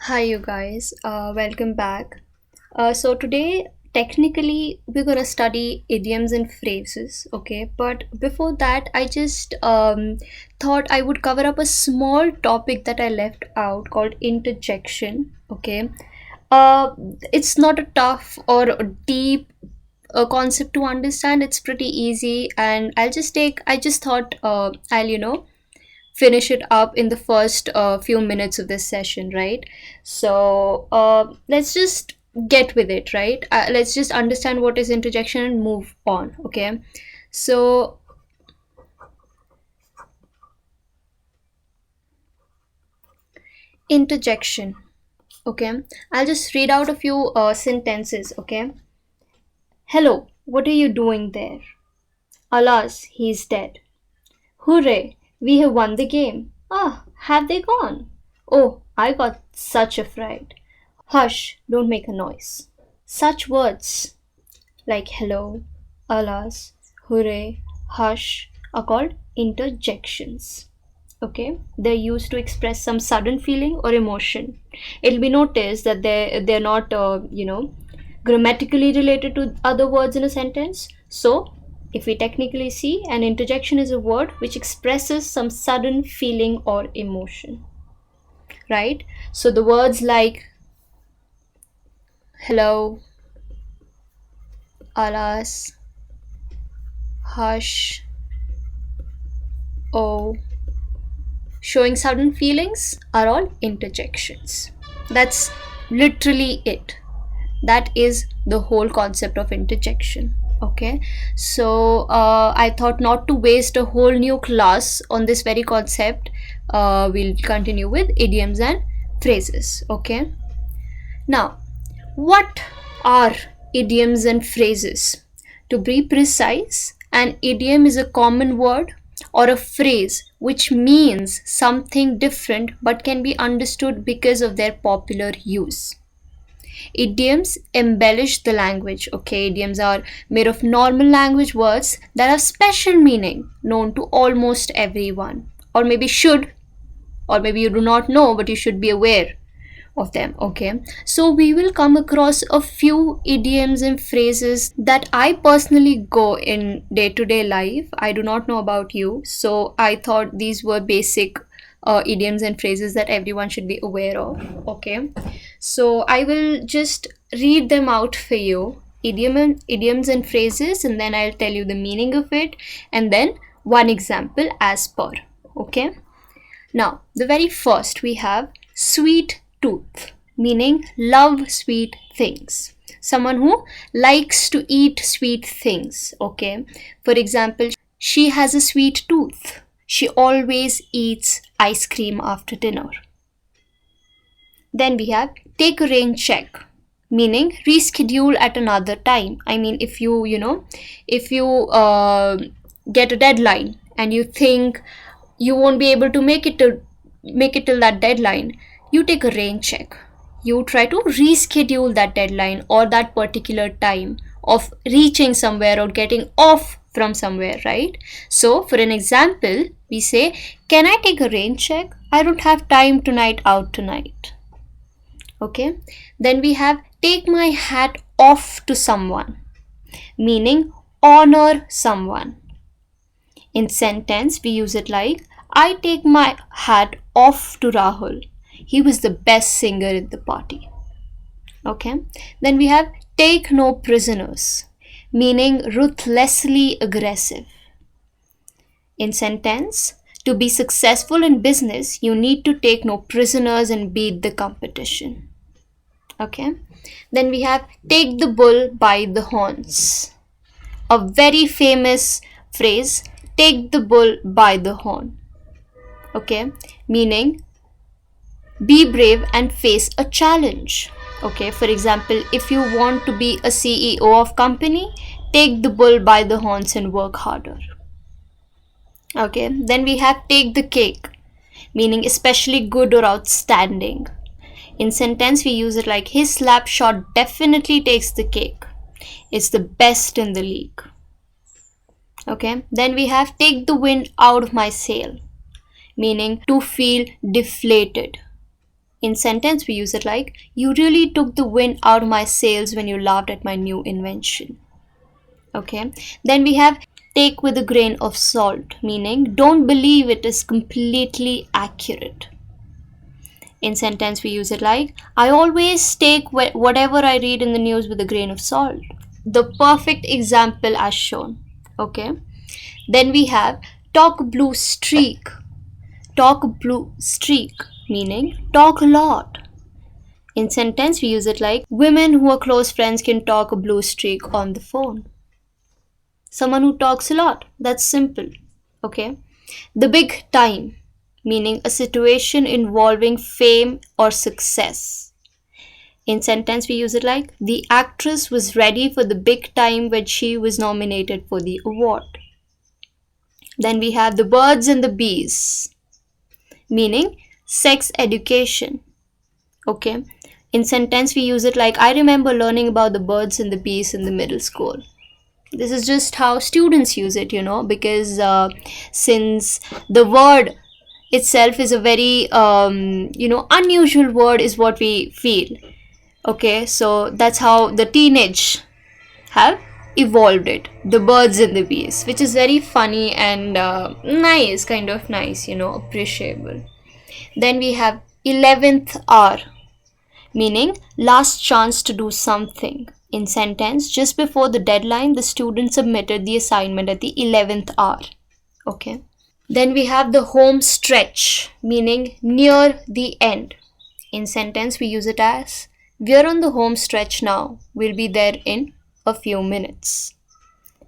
Hi, you guys. Welcome back. So today, technically, we're gonna study idioms and phrases, okay? But before that, I just thought I would cover up a small topic that I left out called interjection, okay? Uh, it's not a tough or a deep concept to understand. It's pretty easy, and I just thought I'll finish it up in the first few minutes of this session, right? So let's just get with it, right? Let's just understand what is interjection and move on, okay? So, interjection, okay? I'll just read out a few sentences, okay? Hello, what are you doing there? Alas, he's dead. Hooray, we have won the game. Ah, have they gone? Oh, I got such a fright. Hush, don't make a noise. Such words like hello, alas, hooray, hush are called interjections. Okay, they're used to express some sudden feeling or emotion. It'll be noticed that they're not grammatically related to other words in a sentence. So, if we technically see, an interjection is a word which expresses some sudden feeling or emotion, right? So the words like hello, alas, hush, oh, showing sudden feelings are all interjections. That's literally it. That is the whole concept of interjection. Okay, so I thought not to waste a whole new class on this very concept. We'll continue with idioms and phrases. Okay, now what are idioms and phrases? To be precise, an idiom is a common word or a phrase which means something different but can be understood because of their popular use. Idioms embellish the language. Okay, idioms are made of normal language words that have special meaning known to almost everyone, or maybe should, or maybe you do not know, but you should be aware of them. Okay, so we will come across a few idioms and phrases that I personally go in day-to-day life. I do not know about you, so I thought these were basic idioms and phrases that everyone should be aware of. Okay, so I will just read them out for you, idioms and phrases, and then I'll tell you the meaning of it, and then one example as per. Okay, now, the very first we have sweet tooth, meaning love sweet things. Someone who likes to eat sweet things. Okay, for example, she has a sweet tooth. She always eats ice cream after dinner. Then we have take a rain check, meaning reschedule at another time. I mean, if you get a deadline and you think you won't be able to make it till that deadline, you take a rain check. You try to reschedule that deadline or that particular time of reaching somewhere or getting off from somewhere, right? So, for an example, we say, can I take a rain check? I don't have time tonight out tonight. Okay, then we have take my hat off to someone, meaning honor someone. In sentence, we use it like, I take my hat off to Rahul. He was the best singer at the party. Okay, then we have take no prisoners, meaning ruthlessly aggressive. In sentence, to be successful in business, you need to take no prisoners and beat the competition. Okay, then we have take the bull by the horns, a very famous phrase, take the bull by the horn. Okay, meaning be brave and face a challenge. Okay, for example, if you want to be a CEO of company, take the bull by the horns and work harder. Okay, then we have take the cake, meaning especially good or outstanding. In sentence, we use it like his slap shot definitely takes the cake. It's the best in the league. Okay, then we have take the wind out of my sail, meaning to feel deflated. In sentence, we use it like, you really took the wind out of my sails when you laughed at my new invention. Okay. Then we have take with a grain of salt, meaning don't believe it is completely accurate. In sentence, we use it like, I always take whatever I read in the news with a grain of salt. The perfect example as shown. Okay. Then we have talk blue streak. Talk blue streak, meaning talk a lot. In sentence, we use it like, women who are close friends can talk a blue streak on the phone. Someone who talks a lot. That's simple. Okay. The big time, meaning a situation involving fame or success. In sentence, we use it like, the actress was ready for the big time when she was nominated for the award. Then we have the birds and the bees, meaning sex education. Okay. In sentence, we use it like, I remember learning about the birds and the bees in the middle school. This is just how students use it, because since the word itself is a very, unusual word is what we feel. Okay, so that's how the teenage have evolved it, the birds and the bees, which is very funny and nice, kind of nice, appreciable. Then we have 11th hour, meaning last chance to do something. In sentence, just before the deadline, the student submitted the assignment at the 11th hour. Okay. Then we have the home stretch, meaning near the end. In sentence, we use it as, we're on the home stretch now. We'll be there in a few minutes.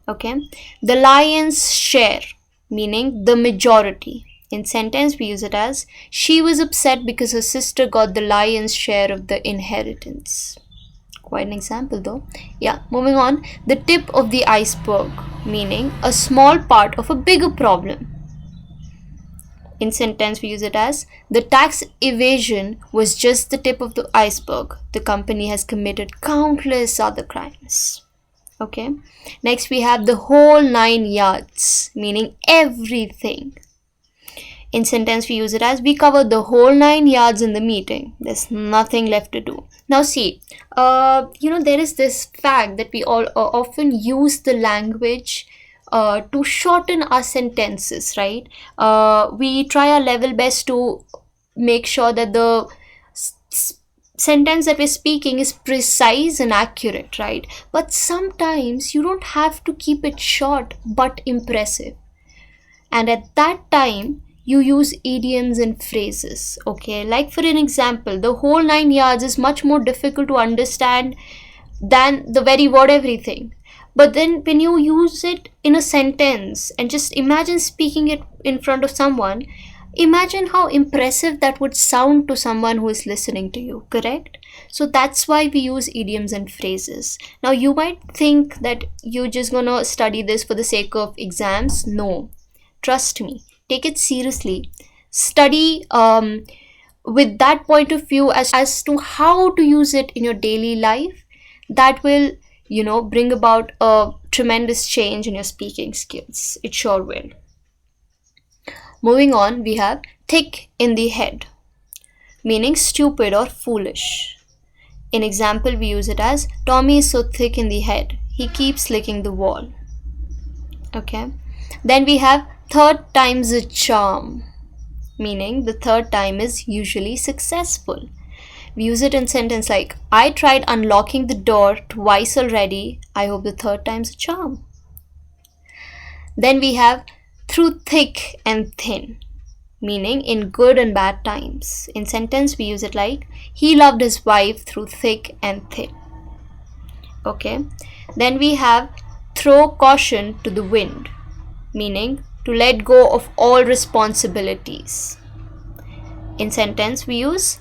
Okay. The lion's share, meaning the majority. In sentence, we use it as, she was upset because her sister got the lion's share of the inheritance. Quite an example though. Yeah, moving on. The tip of the iceberg, meaning a small part of a bigger problem. In sentence, we use it as, the tax evasion was just the tip of the iceberg. The company has committed countless other crimes. Okay. Next, we have the whole 9 yards, meaning everything. In sentence, we use it as, we covered the whole 9 yards in the meeting. There's nothing left to do. Now see, there is this fact that we all often use the language to shorten our sentences, right? We try our level best to make sure that the sentence that we're speaking is precise and accurate, right? But sometimes you don't have to keep it short but impressive. And at that time, you use idioms and phrases. Okay, like for an example, the whole 9 yards is much more difficult to understand than the very word everything. But then when you use it in a sentence and just imagine speaking it in front of someone, imagine how impressive that would sound to someone who is listening to you, correct? So that's why we use idioms and phrases. Now you might think that you're just gonna study this for the sake of exams. No, trust me. Take it seriously. Study with that point of view as to how to use it in your daily life. That will, bring about a tremendous change in your speaking skills. It sure will. Moving on, we have thick in the head, meaning stupid or foolish. In example, we use it as, Tommy is so thick in the head. He keeps licking the wall. Okay. Then we have third time's a charm, meaning the third time is usually successful. We use it in sentence like, I tried unlocking the door twice already. I hope the third time's a charm. Then we have through thick and thin, meaning in good and bad times. In sentence, we use it like, he loved his wife through thick and thin. Okay. Then we have throw caution to the wind, meaning to let go of all responsibilities. In sentence, we use,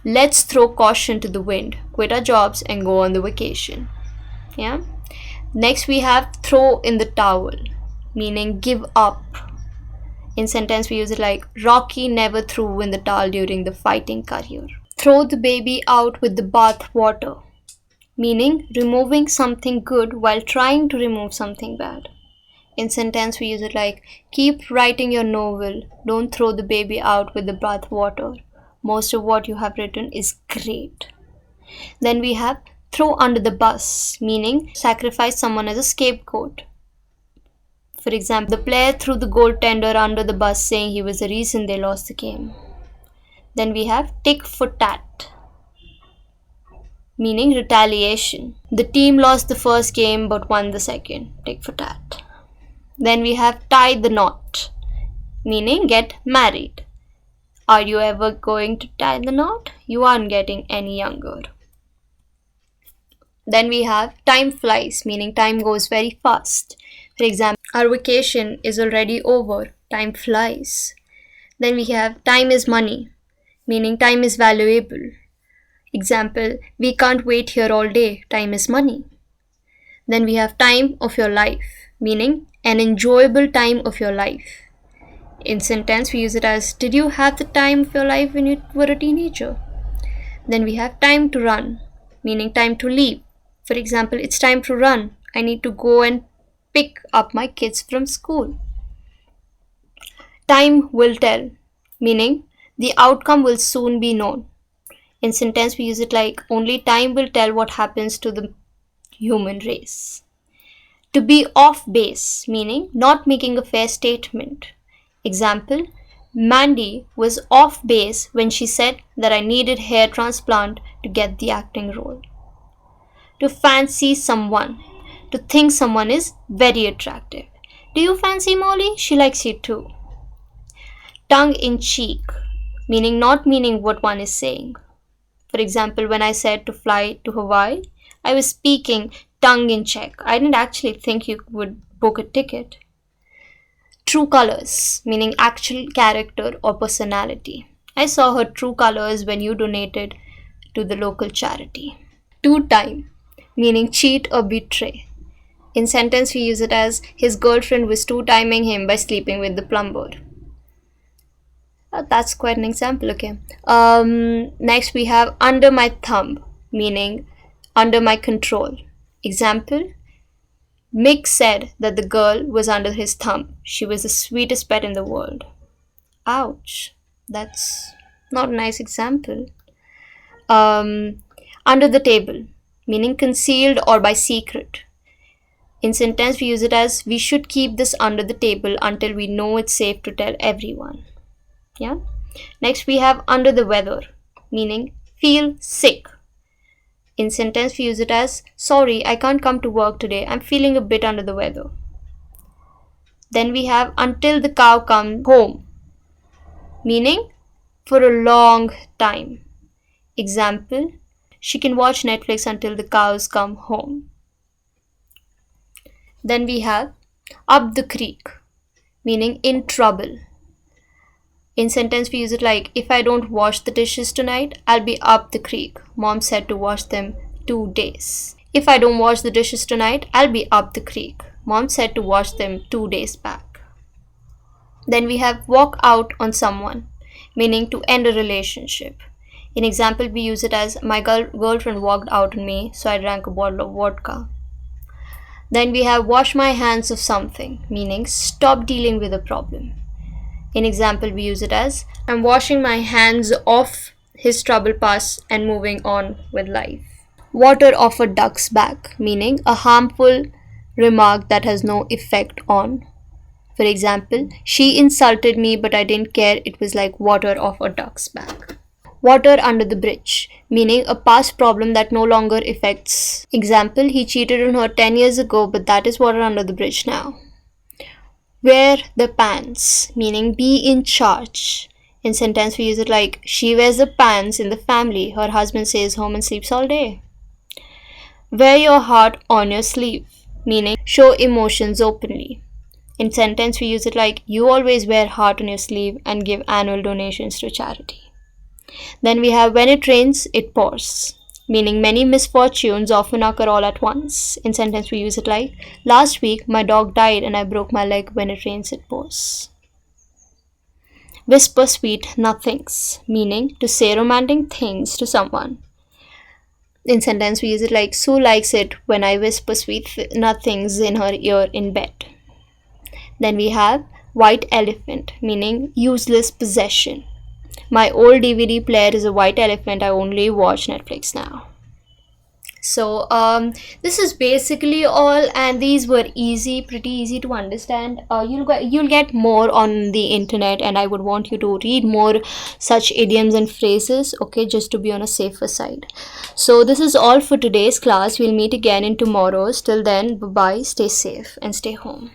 let's throw caution to the wind, quit our jobs and go on the vacation. Yeah. Next, we have throw in the towel, meaning give up. In sentence, we use it like, Rocky never threw in the towel during the fighting career. Throw the baby out with the bath water, meaning removing something good while trying to remove something bad. In sentence, we use it like, keep writing your novel. Don't throw the baby out with the bath water. most of what you have written is great. Then we have throw under the bus, meaning sacrifice someone as a scapegoat. For example, the player threw the goaltender under the bus, saying he was the reason they lost the game. Then we have tit for tat, meaning retaliation. The team lost the first game but won the second. Tit for tat. Then we have tie the knot, meaning get married. Are you ever going to tie the knot? You aren't getting any younger. Then we have time flies, meaning time goes very fast. For example, our vacation is already over. Time flies. Then we have time is money, meaning time is valuable. Example, we can't wait here all day. Time is money. Then we have time of your life, meaning an enjoyable time of your life. In sentence, we use it as, did you have the time of your life when you were a teenager? Then we have time to run, meaning time to leave. For example, it's time to run. I need to go and pick up my kids from school. Time will tell, meaning the outcome will soon be known. In sentence, we use it like, only time will tell what happens to the human race. To be off base, meaning not making a fair statement. Example, Mandy was off base when she said that I needed hair transplant to get the acting role. To fancy someone, to think someone is very attractive. Do you fancy Molly? She likes you too. Tongue in cheek, meaning not meaning what one is saying. For example, when I said to fly to Hawaii, I was speaking tongue in cheek. I didn't actually think you would book a ticket. True colors, meaning actual character or personality. I saw her true colors when you donated to the local charity. Two time, meaning cheat or betray. In sentence, we use it as, his girlfriend was two-timing him by sleeping with the plumber. That's quite an example, okay. Next we have under my thumb, meaning under my control. Example, Mick said that the girl was under his thumb. She was the sweetest pet in the world. Ouch, that's not a nice example. Under the table, meaning concealed or by secret. In sentence, we use it as, we should keep this under the table until we know it's safe to tell everyone. Yeah. Next, we have under the weather, meaning feel sick. In sentence, we use it as, sorry, I can't come to work today. I'm feeling a bit under the weather. Then we have until the cow comes home, meaning for a long time. Example, she can watch Netflix until the cows come home. Then we have up the creek, meaning in trouble. In sentence, we use it like, if I don't wash the dishes tonight, I'll be up the creek. Mom said to wash them 2 days. If I don't wash the dishes tonight, I'll be up the creek. Mom said to wash them 2 days back. Then we have walk out on someone, meaning to end a relationship. In example, we use it as, my girlfriend walked out on me, so I drank a bottle of vodka. Then we have wash my hands of something, meaning stop dealing with a problem. In example, we use it as, I'm washing my hands off his trouble past and moving on with life. Water off a duck's back, meaning a harmful remark that has no effect on. For example, she insulted me but I didn't care, it was like water off a duck's back. Water under the bridge, meaning a past problem that no longer affects. Example, he cheated on her 10 years ago but that is water under the bridge now. Wear the pants, meaning be in charge. In sentence, we use it like, she wears the pants in the family. Her husband stays home and sleeps all day. Wear your heart on your sleeve, meaning show emotions openly. In sentence, we use it like, you always wear heart on your sleeve and give annual donations to charity. Then we have when it rains, it pours, meaning many misfortunes often occur all at once. In sentence, we use it like, last week my dog died and I broke my leg. When it rains, it pours. Whisper sweet nothings, meaning to say romantic things to someone. In sentence, we use it like, Sue likes it when I whisper sweet nothings in her ear in bed. Then we have white elephant, meaning useless possession. My old DVD player is a white elephant. I only watch Netflix now. So this is basically all, and these were easy, pretty easy to understand. You'll get more on the internet, and I would want you to read more such idioms and phrases, okay, just to be on a safer side. So this is all for today's class. We'll meet again in tomorrow's. Till then, bye bye, stay safe and stay home.